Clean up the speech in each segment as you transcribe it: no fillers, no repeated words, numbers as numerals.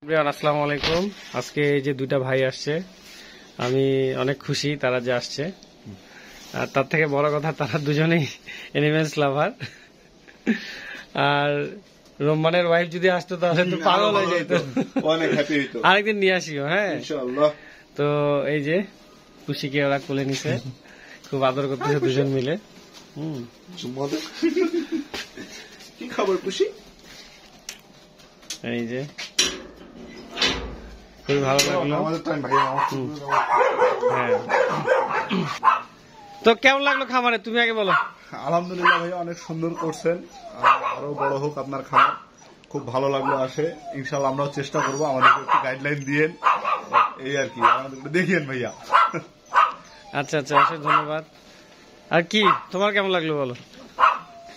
আসসালামু আলাইকুম। আজকে এই যে দুইটা ভাই আসছে, আমি অনেক খুশি তারা যে আসছে। আর তার থেকে বড় কথা, তারা দুজনেই এনিমেলস লাভার। আর রোমানের ওয়াইফ যদি আসতো তাহলে তো পাগল হয়ে যেত। অনেক হ্যাপি হইতো। আরেকদিন নিয়ে আসিও। হ্যাঁ ইনশাআল্লাহ। তো এই যে খুশিকে ওরা কোলে নিছে, খুব আদর করতেছে দুজন মিলে। কি খবর খুশি? এই যে খুবই ভালো লাগলো। হ্যাঁ, তো কেমন লাগলো খামারে, তুমি আগে বলো। আলহামদুলিল্লাহ ভাই, অনেক সুন্দর করছেন। আরো বড় হোক আপনার খামার, খুব ভালো লাগলো। আসে ইনশাআল্লাহ আমরাও চেষ্টা করবো, আমাদেরকে একটু গাইডলাইন দিয়েন, এই আর কি, আমাদের দেখিয়েন ভাইয়া। আচ্ছা আচ্ছা, অশেষ ধন্যবাদ। আর কি তোমার কেমন লাগলো বলো।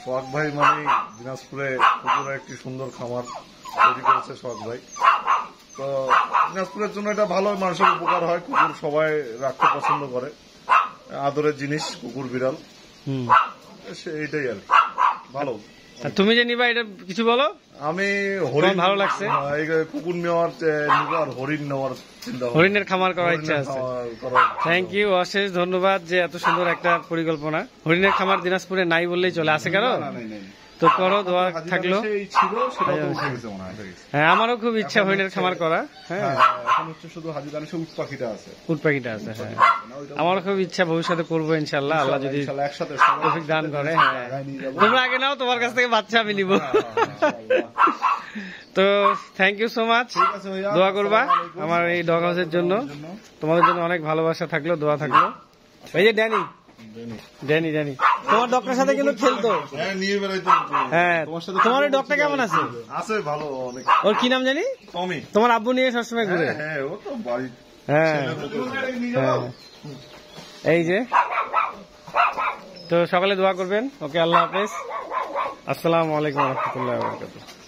সোহাগ ভাই মানে দিনাজপুরে কুকুরের একটি সুন্দর খামার তৈরি করেছে সোহাগ ভাই। তো দিনাজপুরের জন্য এটা ভালো, মানুষের উপকার হয়। কুকুর সবাই রাখতে পছন্দ করে, আদরের জিনিস কুকুর বিড়াল, এইটাই আর কি ভালো। তুমি যে নিবা এটা কিছু বলো। আমি হরিণ ভালো লাগছে, কুকুর নেওয়ার আর হরিণ নেওয়ার চিন্তা, হরিণের খামার করার ইচ্ছা আছে। থ্যাংক ইউ, অশেষ ধন্যবাদ যে এত সুন্দর একটা পরিকল্পনা। হরিণের খামার দিনাজপুরে নাই বললেই চলে, আছে কারো তো করো, দোয়া থাকলো। হ্যাঁ, আমারও খুব ইচ্ছা হরিণের খামার করা। হ্যাঁ, শুধু হাজিদানে উট পাখিটা আছে, উট পাখিটা আছে। হ্যাঁ, আমারও খুব ইচ্ছা, ভবিষ্যতে করবো ইনশাল্লাহ, আল্লাহ যদি একসাথে তৌফিক দান করে। হ্যাঁ, তোমরা আগে নাও, তোমার কাছ থেকে বাচ্চা আমি নিব। তো থ্যাংক ইউ সো মাচ, দোয়া করবা আমার এই ডগ হাউসের জন্য। তোমাদের জন্য অনেক ভালোবাসা থাকলো, দোয়া থাকলো। এই যে ড্যানি, ড্যানি তোমার ডগটার সাথে কিন্তু খেলতো। হ্যাঁ, তোমার ওই ডগটা কেমন আছে? আছে ভালো অনেক। ওর কি নাম জানি? টমি। তোমার আব্বু নিয়ে সবসময় ঘুরে। হ্যাঁ, ও তো বাড়ি। হ্যাঁ, এই যে, তো সকালে দোয়া করবেন। ওকে, আল্লাহ হাফেজ, আসসালামু আলাইকুম ওয়া রাহমাতুল্লাহি ওয়া বারাকাতুহু।